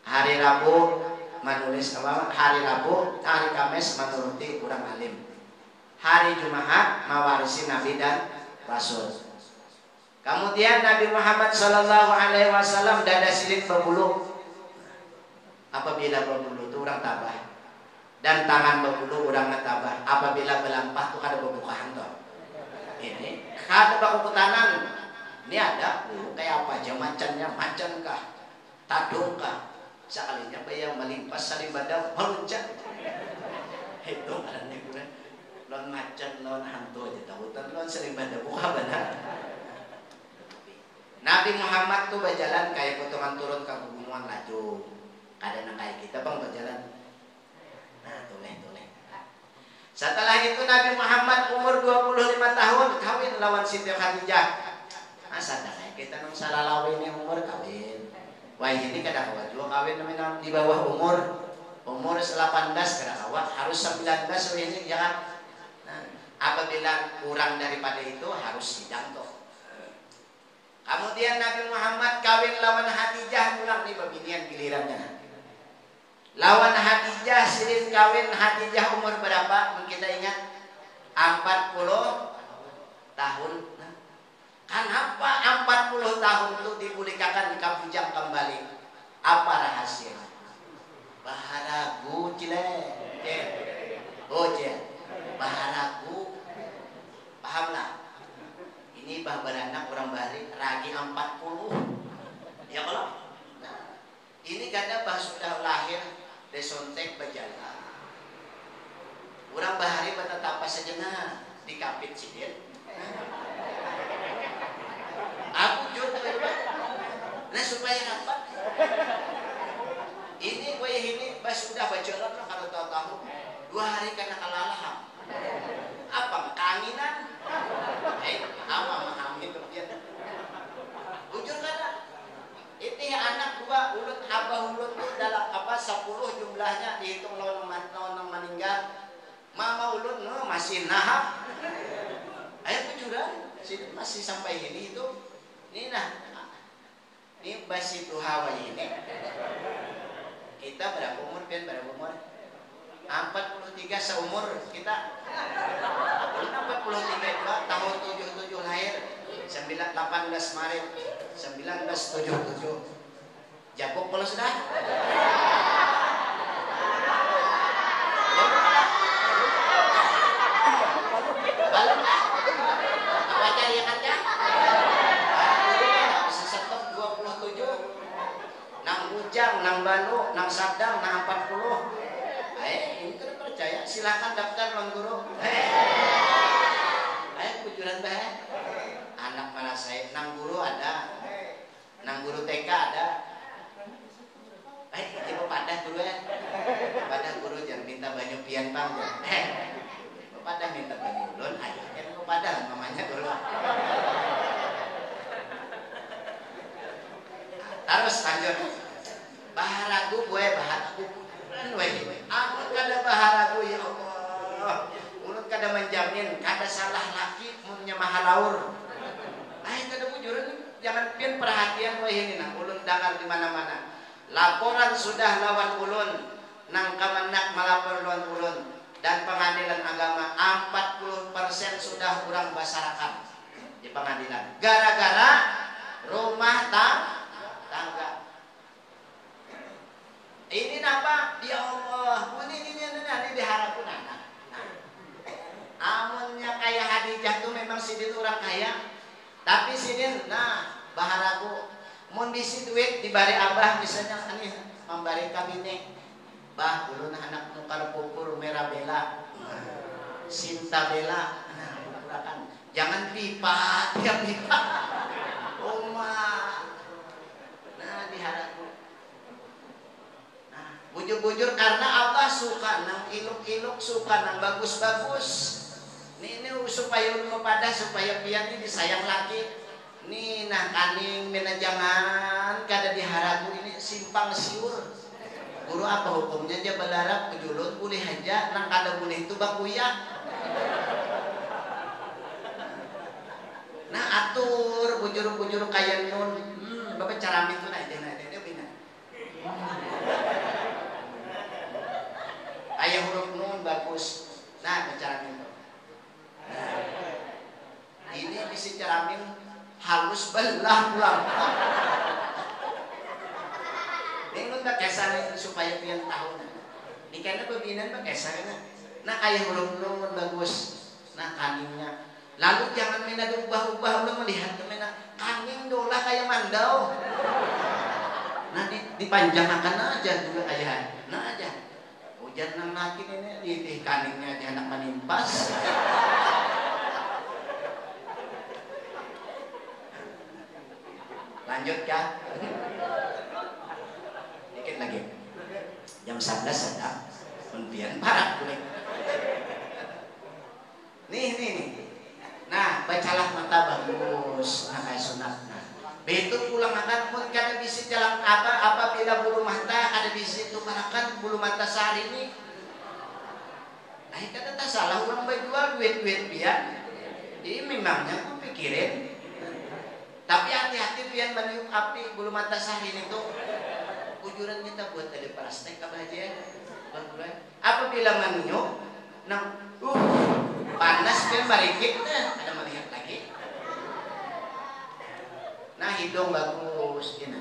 hari Rabu menulis hari Rabu, hari Kamis menuruti orang alim. Hari Jumat mewarisi Nabi dan Rasul. Kemudian Nabi Muhammad sallallahu alaihi wasallam dada silin berbulu. Apabila berbulu itu orang tabah. Dan tangan berbulu orang tabah. Apabila belampah itu kada berbukaan tuh. Ini kada bakuputanan. Ini ada kayak apa aja macannya, macan kah? Tadung kah? Sekalinya bayang melimpas saling badan meluncat. Itu karena lon macan, lon hantu aja takutan, lon sering pada buka benar. Nabi Muhammad tuh berjalan kayak potongan turun ke pegunungan laju. Kadang kayak kita bang berjalan. Nah toleh. Setelah itu Nabi Muhammad umur 25 tahun kawin lawan Siti Khadijah. Nah sadar kita nung salah lawin yang umur kawin. Wah ini kada kawat juga kawin namin di bawah umur 18 kada kawat harus 19 ini jangan. Apabila kurang daripada itu harus sidang tuh. Kemudian Nabi Muhammad kawin lawan Khadijah, pulang nih babinian gilirannya. Lawan Khadijah, sirin kawin Khadijah umur berapa? Kita ingat 40 tahun. Nah, kenapa 40 tahun itu dipulikakan kabujang kembali? Apa rahasia? Baharagu cile. Oh cile. Baharagu. Pahamlah. Ini bah beranak orang bari ragi 40. Ya kalau nah, ini kada bah sudah lahir desontek berjalan. Orang bahari bertetapa sejenak di kapit sidin. Aku jujur nah supaya apa? Ini gue ini bah sudah berjalan lah kalau tahu 2 hari karena kalalahan. Apa keanginan? Apa mengambil kemudian? Jujur kan? Itu anak 2 ulut abah ulut itu dalam apa 10 jumlahnya dihitung lawan meninggal. Mama ulut no, masih nahap. Ayo kujuran, sini masih sampai ini itu. Ini nah, ini basi Hawa ini. Kita berapa umur pian berapa umur? 43 seumur kita. 43 juga tahun 77 lahir 18 Maret 1977. Jabuk kalau sudah. Balik apa cari yang aja? Bisa stop 27. Nang Bujang, nang Banu, nang Sadang, nang 40. Ini kan percaya, silakan daftar Bang Guru. Ayo kujuran bah. Anak mana saya, nang guru ada, nang guru TK ada. Ibu padah dulu ya. Padah guru jangan minta banyak pian bang. Padah minta banyak ulun, ayo kan ibu padah mamanya dulu. Terus lanjut. Baharagu gue baharagu. Aku kada baharagu ya Allah. Ulun kada menjamin, kada salah laki munnya mahalaur. Kada bujuran jangan pian perhatian wah ini nah ulun dengar di mana-mana. Laporan sudah lawan ulun, nang Kemenak melapor lawan ulun dan pengadilan agama 40% sudah kurang basarakan di pengadilan. Gara-gara rumah tangga. Ini napa? Ya Allah, ini diharapkan anak. Amunnya kayak Khadijah tuh memang sidin orang kaya, tapi sidin, nah baharaku, mun bisi duit dibari abah misalnya ani membari kabine, bah ulun anak nukar pupur merah bela, Sinta bela, nah pupurakan, jangan pipa, tiap pipa, oma, nah diharapku. Bujur-bujur karena Allah suka nang iluk-iluk, suka nang bagus-bagus. Ini supaya ulun pada supaya pian ini disayang laki. Nih nah kaning mina jangan kada diharagu ini simpang siur. Guru apa hukumnya dia belarap kejulun boleh aja nang kada boleh itu bakuya. Nah atur bujur-bujur kaya nun. Bapak cara itu nah dia bina. Ayah huruf nun bagus. Nah, bercaramin itu. Nah, ini bisa caramin halus belah pulang. Ini tak kesan supaya pian tahu. Ini karena pembinaan pak kesan. Nah, ayah huruf nun bagus. Nah, kaningnya. Lalu jangan mina diubah-ubah lo melihat mina kaning dolah kayak mandau. Nah, dipanjangkan aja juga ayah. Nah aja. Hujan nang laki ini ditih kaningnya aja anak menimpas. Lanjut ya. Dikit lagi. Jam 11 ada. Undian parah boleh. Nih. Nah, bacalah mata bagus. Nah, kayak sunat. Nah, betul pulang makan pun kada bisa jalan apabila bulu mata kada bisa tukarakan bulu mata sehari ini. Nah, kada tak salah orang berjual duit pian. Ini memangnya aku pikirin. Tapi hati-hati pian meniup api bulu mata sahin itu. Ujuran kita buat tele plastik apa aja. Apabila meniup, panas pian barikit ada melihat lagi. Nah hidung bagus, ini.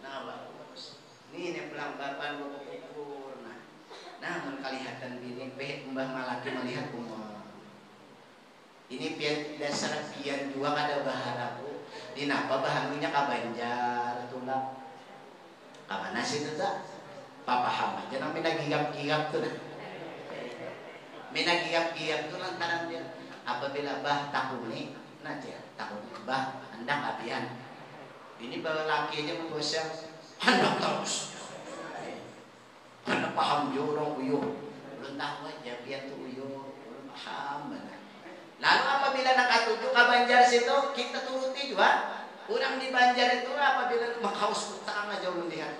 Nah bagus. Ini pelanggapan ukur. Nah kelihatan bini, mbah malaki melihat umur. Ini pian dasar pian dua kada baharaku. Dinapa bahannya kabanjar tulang. Kamana sih itu tak? Papaham aja nang minagigap-gigap tuh. Minagigap-gigap tuh lantaran dia. Apabila bah takuni, nah dia takuni bah andang apian. Ini bawa laki aja membosa hendak terus. Hendak paham jorong uyuh. Belum tahu aja pian tuh uyuh. Belum paham benar. Lalu apabila nakatuju ke Banjar situ, kita turuti juga. Orang di Banjar itu apabila makaus utang aja ulun lihat.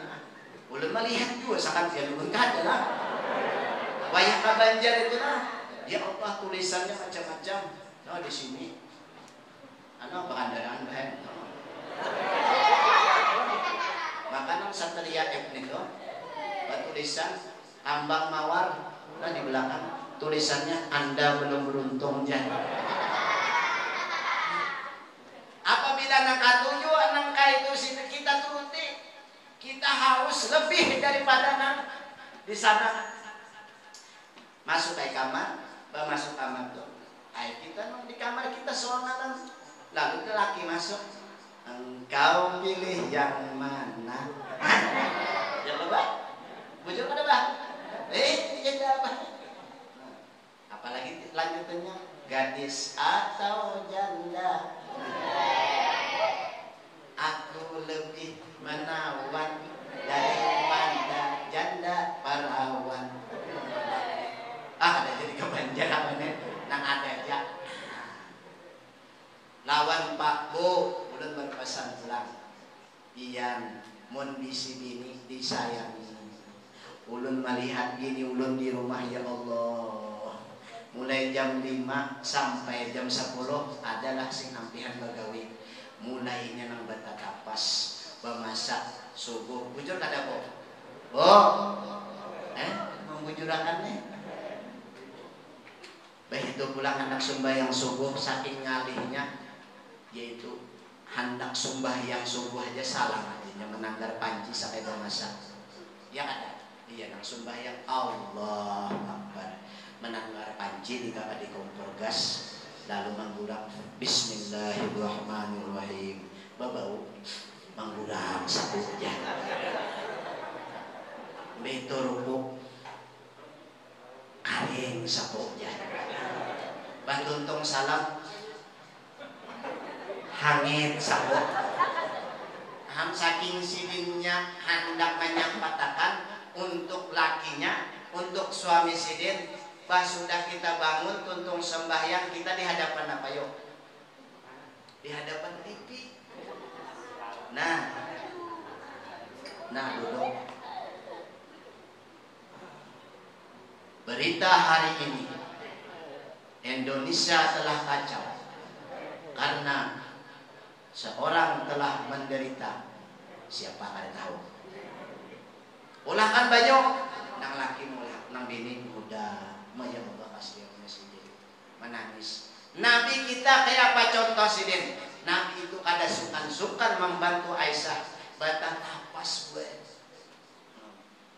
Ulun melihat juga, sakan dia ulun kada lah. Wayah ke Banjar itu lah. Ya Allah tulisannya macam-macam. Oh di sini. Ano pengandaran bahan. Makanan Satria F itu. Tulisan ambang mawar. Nah di belakang. Tulisannya Anda belum beruntung jangan. Apabila nakatuju nangka itu kita turuti, kita harus lebih daripada nang di sana. Masuk ke kamar, masuk kamar tuh. Kita di kamar kita soalnya lalu lelaki masuk. Engkau pilih yang mana? Ya apa? Bujur ada bah? Jadi apa? Apalagi lanjutannya gadis atau janda, aku lebih menawan daripada janda perawan. Ada jadi kebanjaran nang ada aja. Lawan Pak Bu, ulun berpesan pulang. Iyan mun bisi bini disayangi. Ulun melihat gini ulun di rumah ya Allah. Mulai jam 5 sampai jam 10 adalah sing ampihan bagawi. Mulainya nang bata kapas, bemasak subuh. Bujur kada po? Membujurakan nih. Begitu pulang hendak sembahyang subuh saking ngalihnya, yaitu hendak sembahyang subuh aja salah artinya menanggar panci sampai bemasak. Ya ada. Iya nang sembahyang Allah Akbar. Menanggar panci di kamar di kompor gas lalu menggurak Bismillahirrahmanirrahim babau menggurak satu jam beto rupuk karing satu jam bantuntong salam hangit satu saking sidinnya hendak menyampatakan untuk lakinya untuk suami sidin. Pas sudah kita bangun tuntung sembahyang kita di hadapan apa yuk? Di hadapan TV. Nah duduk. Berita hari ini Indonesia telah kacau karena seorang telah menderita. Siapa kada tahu? Ulahkan banyak nang laki mulah nang bini muda. Maya Allah kasihnya sendiri menangis. Nabi kita kayak apa contoh sidin? Nabi itu kada sukan membantu Aisyah batang tapas gue.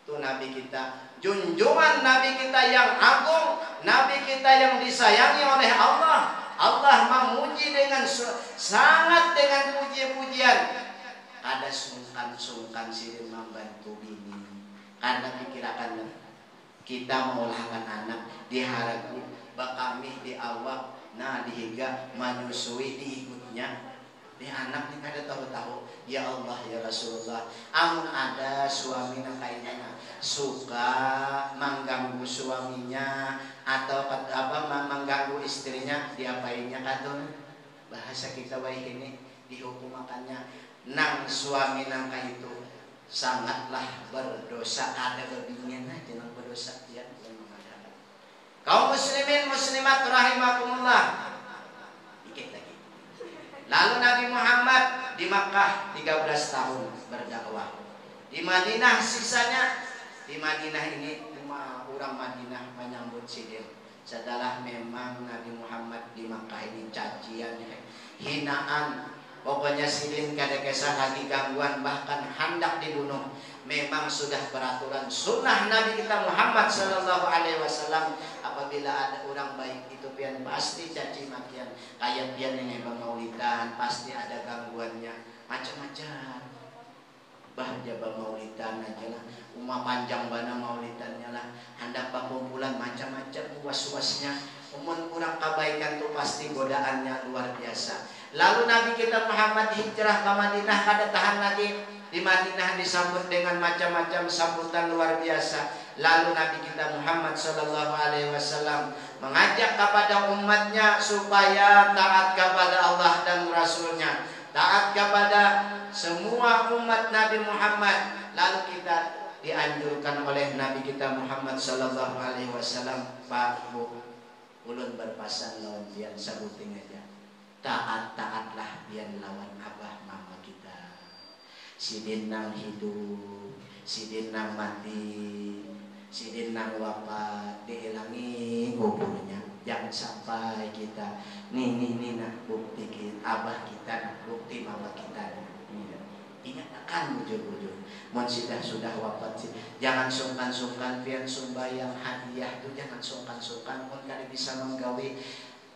Itu Nabi kita, junjungan Nabi kita yang agung, Nabi kita yang disayangi oleh Allah. Allah memuji dengan sangat dengan puji-pujian. Kada sungkan sidin membantu bini. Karena pikirakan kita meulahkan anak diharagu bakami di awak nah dihiga manusiwi diikutnya di anak ni kada tahu-tahu ya Allah ya Rasulullah amun ada suami nang kayaknya suka mengganggu suaminya atau mengganggu istrinya diapainnya kadon bahasa kita wae ini dihukumakannya nang suami nang itu sangatlah berdosa ada lebihnya aja nang berdosa ya mengadakan. Kaum muslimin muslimat rahimakumullah. Dikit lagi. Lalu Nabi Muhammad di Di Makkah 13 tahun berdakwah. Di Madinah sisanya, di Madinah ini cuma orang Madinah menyambut sidin. Setelah memang Nabi Muhammad di Makkah ini cacian, hinaan, pokoknya sidin kada kisah lagi gangguan, bahkan hendak dibunuh. Memang sudah peraturan sunnah Nabi kita Muhammad Sallallahu Alaihi Wasallam, apabila ada orang baik itu pian pasti caci makian. Kayak pian ini bang maulidan pasti ada gangguannya macam-macam. Bah jaba maulidan aja lah, umah panjang bana maulidannya lah, hendak kumpulan macam-macam was-wasnya. Umun kurang kebaikan tuh pasti godaannya luar biasa. Lalu Nabi kita Muhammad hijrah ke Madinah, kada tahan lagi. Di Madinah disambut dengan macam-macam sambutan luar biasa. Lalu Nabi kita Muhammad Sallallahu Alaihi Wasallam mengajak kepada umatnya supaya taat kepada Allah dan Rasulnya, taat kepada semua umat Nabi Muhammad. Lalu kita dianjurkan oleh Nabi kita Muhammad Sallallahu Alaihi Wasallam, Pak Bu, ulun berpasan lawan pian sabuting aja, taat-taatlah pian lawan abah mama kita. Sidin nang hidup, sidin nang mati, sidin nang wafat, diilangi kuburnya. Jangan sampai kita nih nak bukti kita, abah kita nak bukti mama kita. Ingat akan bujur-bujur. Mun sudah wafat sih, jangan sungkan-sungkan pian sumbayang hadiah tuh, jangan sungkan-sungkan. Mun kada bisa menggawe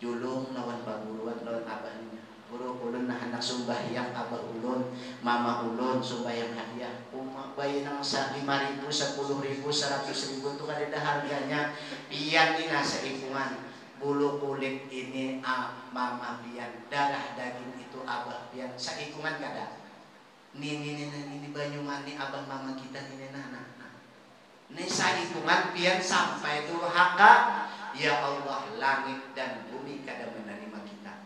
julung lawan babuluan lawan abahnya. Guru ulun nah anak sumbahyang abah ulun, mama ulun sumbahyang hadiah. Umak bayi nang 5.000, 10.000, 100.000 tuh kada ada harganya. Pian ini nasa ikungan. Bulu kulit ini mama pian, darah daging itu abah pian. Saikungan kada. Ini banyuman ni abah mama kita ini nah. Ini saikungan pian sampai durhaka. Ya Allah, langit dan bumi kada menerima kita.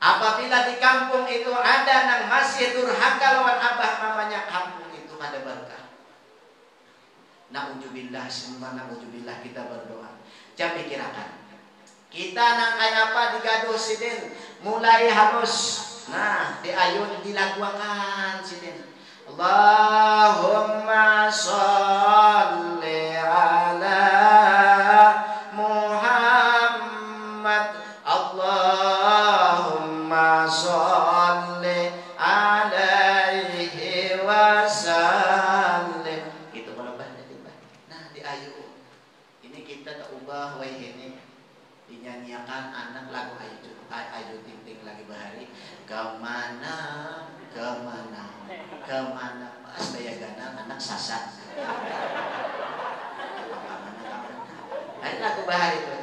Apabila di kampung itu ada nang masih durhaka lawan abah mamanya, kampung itu kada berkah. Na'udzubillah, semua na'udzubillah, kita berdoa. Jangan pikirkan. Kita nang kayak apa digaduh sidin, mulai harus diayun dilaguakan sidin. Allahumma sholli ala Muhammad, Allahumma sholli alaihi wasallim. Itu kalau bahasa tiba. Nah, diayu. Ini kita tak ubah wah ini. Dinyanyiakan anak lagu Ayu Ting Ting lagi bahari. Kemana pas daya gana anak sasat. Ini lagu bahari itu.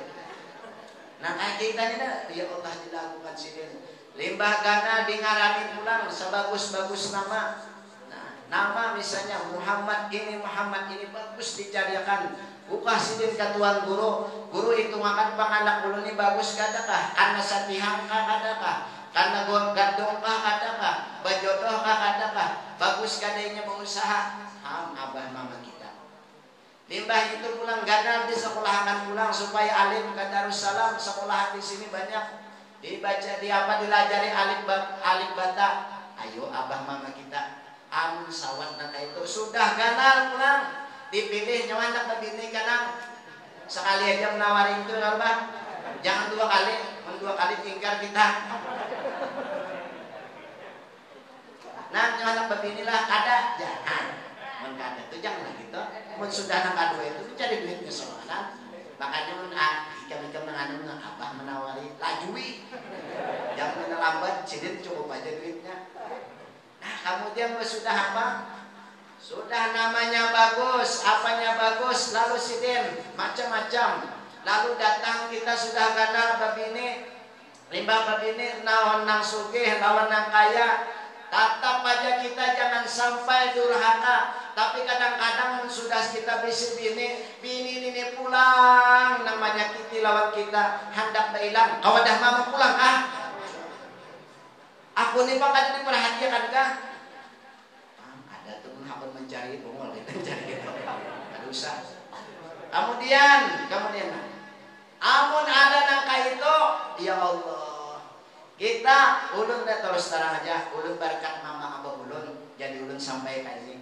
Nah kita ini ya Allah dilakukan sidin. Limbah gana dingarani pulang sebagus-bagus nama. Nah, nama misalnya Muhammad ini bagus dicariakan. Buka sidin ke tuan guru itu makan panganak bulu ini bagus kadakah? Karena satihang kah kadakah? Karena gua gandong kah kadakah? Bajodoh kah kadakah? Bagus kadainya mengusaha. Abah mama kita. Limbah itu pulang gadar di sekolahan pulang supaya alim ke Darussalam, sekolahan di sini banyak. Dibaca dilajari alif bata. Ayo abah mama kita. Amun sawat nana itu sudah ganal pulang. Dipilih nyawa anak bini kanang. Sekali aja menawarin itu Abah. Jangan 2 kali, 2 kali tinggal kita. Nah, nyawa anak bini lah ada, jangan. Mun kada itu jangan gitu. Mun sudah anak kedua itu cari duitnya soalan. Makanya mun ikam mengandung Abah menawari lajui. Jangan lambat, sidin cukup aja duitnya. Nah, kemudian sudah apa? Sudah namanya bagus, apanya bagus, lalu sidin macam-macam. Lalu datang kita sudah ganal babini, limbah babini naon nang sugih, lawan nang kaya. Tetap aja kita jangan sampai durhaka. Tapi kadang-kadang sudah kita bisi bini ini pulang, namanya kita lawan kita hendak hilang. Kawadah mama pulang Aku nih pak ada diperhatikan kah? Akan mencari umur kita mencari itu ada usah. Kemudian amun ada nangka itu, ya Allah kita ulun terus terang aja ulun berkat sampai kayak ini.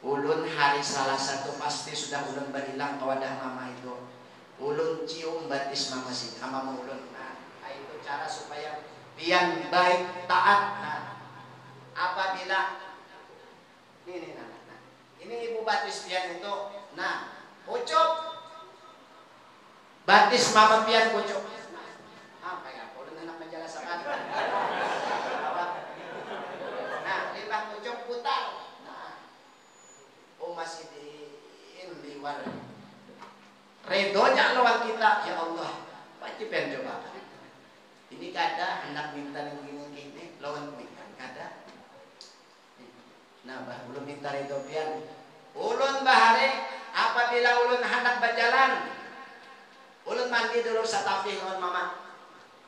Ulun hari salah satu pasti sudah ulun berilang ke wadah mama itu. Ulun cium batis mama sih, sama ulun. Nah, itu cara supaya pian baik taat. Nah, apabila ini ini ibu batis pian itu, nah, pucuk batis mama pian pucuk. Apa ya? Ulun anak menjaga sakat. Nah, limbah pucuk putar. Nah, masih liwar. Redonya lawan kita, ya Allah. Wajib yang coba. Ini kada anak minta yang gini lawan minta kada. Nah, bah ulun minta redo pian. Ulun bahare apabila ulun hendak berjalan, ulun mandi dulu satapih lawan mama.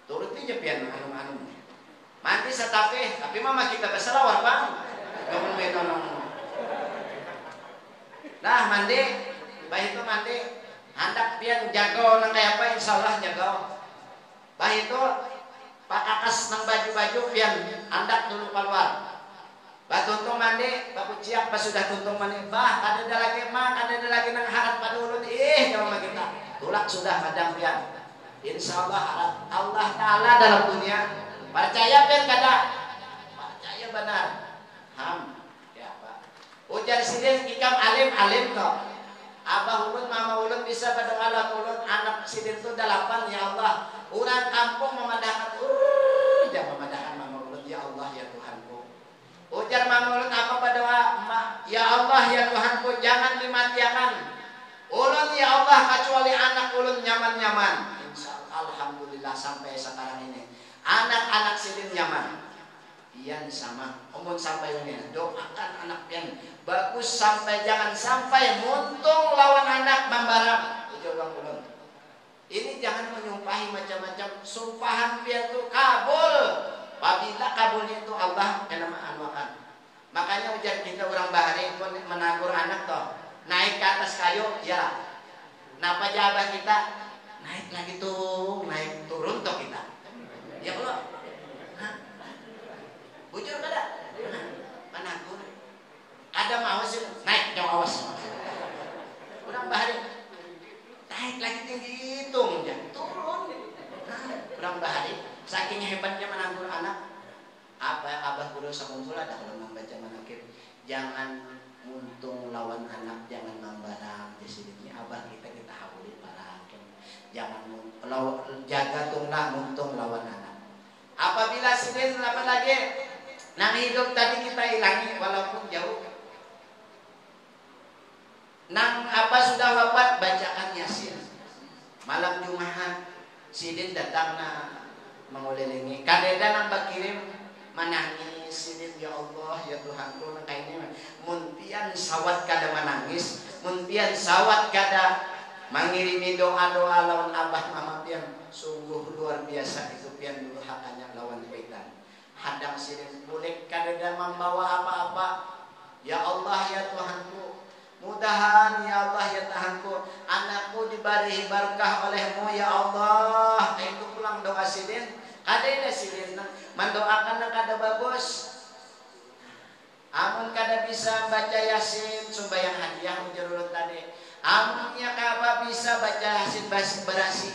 Turuti je pian anu-anu. Mandi satapih, tapi mama kita berselawar, Bang. Kamu menolong. Nah, mandi, bah itu mandi. Hendak pian jago nang kayak apa, insyaallah jago. Bah itu pak akas nang baju-baju pian hendak dulu keluar. Bah tuntung mandi, bah kuciak pas sudah tuntung mandi. Bah kada ada lagi nang harap padulun jawab kita. Tulak sudah madang pian. Insyaallah harap Allah Taala dalam dunia. Percaya pian kada? Percaya benar. Ya Pak. Ujar sidin ikam alim kok. Abah ulun, mama ulun bisa berdoa lah ulun anak sidin itu 8 ya Allah. Urang kampung memadahkan jangan memadahkan mama ulun ya Allah ya Tuhanku. Ujar mama ulun apa berdoa ya Allah ya Tuhanku jangan dimatiakan. Ulun ya Allah kecuali anak ulun nyaman-nyaman. Insyaallah alhamdulillah sampai sekarang ini anak-anak sidin nyaman. Pian sama omun sampai ini doakan anak pian bagus sampai jangan sampai muntung lawan anak membarang. Ulun. Ini jangan menyumpahi macam-macam. Sumpahan pian itu kabul. Apabila kabulnya itu Allah yang anuakan. Makanya ujar kita orang bahari pun menagur anak toh. Naik ke atas kayu ya. Napa jabah kita naik lagi tuh, naik turun toh kita. Ya Allah. Bujur kada? Menagur. Ada mau sih naik jauh awas. Urang bahari naik lagi tinggi hitung turun. Urang bahari saking hebatnya menagur anak. Apa abah kudu sakumpul ada kalau membaca manakib. Jangan muntung lawan anak, jangan membarang di sini. Abah kita hawuli barang. Jangan jaga tunglah muntung lawan anak. Apabila sidin apa lagi? Nang hidup tadi kita hilangi walaupun jauh. Nang apa sudah wafat bacakan Yasin. Malam Jumat sidin datang na mengulilingi. Kadeda nang bakirim menangis sidin ya Allah ya Tuhanku nang kaini muntian sawat kada menangis, muntian sawat kada mengirimi doa-doa lawan abah mama pian. Sungguh luar biasa itu pian dulu hakanya lawan kaitan. Hadang sidin boleh kadeda membawa apa-apa. Ya Allah ya Tuhanku. Mudahan ya Allah ya Tuhanku anakku diberi berkah olehmu ya Allah. Itu pulang doa sidin. Kada sidin mendoakan kada bagus. Amun kada bisa baca Yasin sumbayang hadiah ujarulun tadi. Amunnya kaba bisa baca Yasin berasi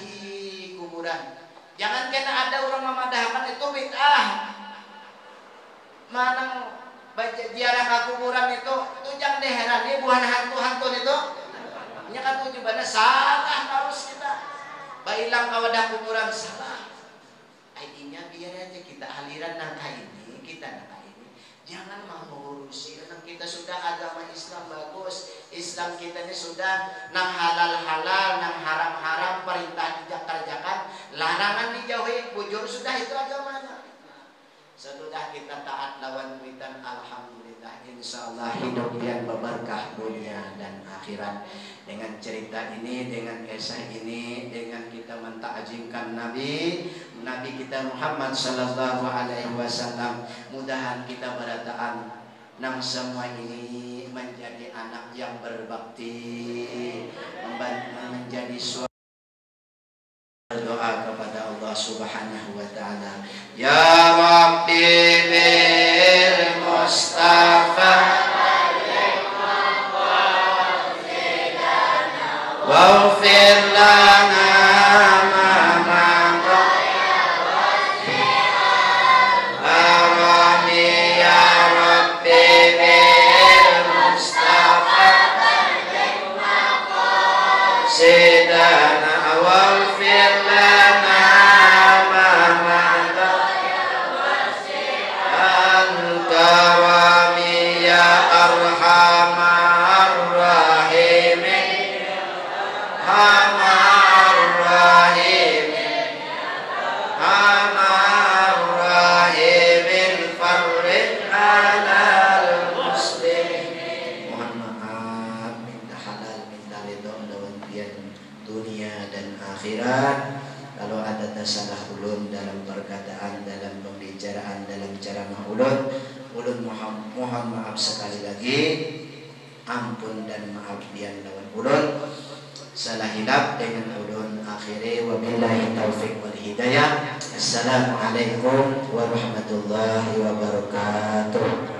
kuburan. Jangan kena ada orang memadahkan itu bid'ah. Manang baca ziarah ke kuburan itu jangan diherani bukan hantu-hantu itu. Nya kan tujuannya salah harus kita. Bailang kawadah kuburan salah. Aidinya biar aja kita aliran nangka ini, kita nangka ini. Jangan mau mengurusi karena kita sudah agama Islam bagus. Islam kita ini sudah nang halal-halal, nang haram-haram, perintah dikerjakan, larangan dijauhi, bujur sudah itu agamanya. Setelah kita taat lawan kuitan alhamdulillah insyaallah hidup yang berberkah dunia dan akhirat. Dengan cerita ini, dengan kisah ini, dengan kita mentakjimkan Nabi kita Muhammad sallallahu alaihi wasallam, mudahan kita berataan nang semua ini menjadi anak yang berbakti, menjadi suami berdoa kepada Allah Subhanahu wa taala. Ya Rabbi bil Mustafa ikhwanal muslimin. Mohon maaf, minta halal, minta ridho lawan pian dunia dan akhirat. Kalau ada salah ulun dalam perkataan, dalam pembicaraan, dalam ceramah ulun mohon maaf sekali lagi. Ampun dan maaf pian lawan ulun. Salah hilap dengan ulun akhiri. Wabillahi taufiq wal hidayah. Assalamualaikum warahmatullahi wabarakatuh.